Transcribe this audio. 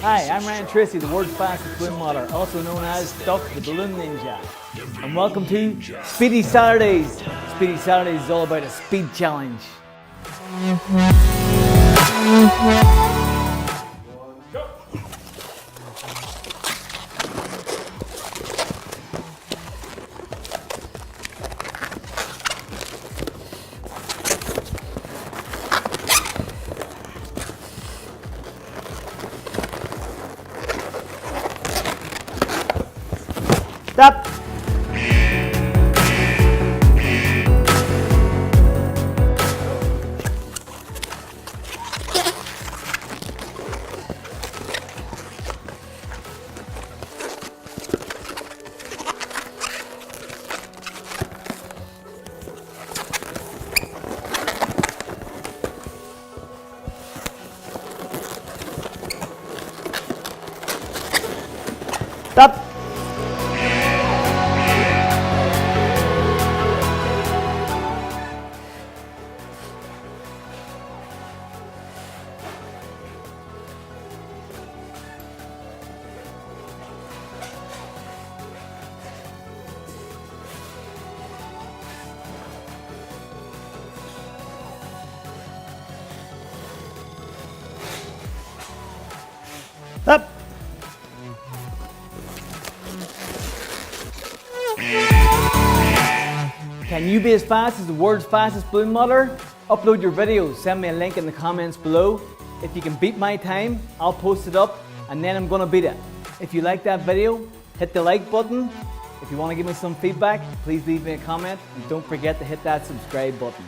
Hi, I'm Ryan Tracy, the world's fastest balloon modeler, also known as Duck the Balloon Ninja. And welcome to Speedy Saturdays. Speedy Saturdays is all about a speed challenge. Go. Stop! Stop! Up! Can you be as fast as the world's fastest balloon modeler? Upload your videos, send me a link in the comments below. If you can beat my time, I'll post it up and then I'm gonna beat it. If you like that video, hit the like button. If you wanna give me some feedback, please leave me a comment and don't forget to hit that subscribe button.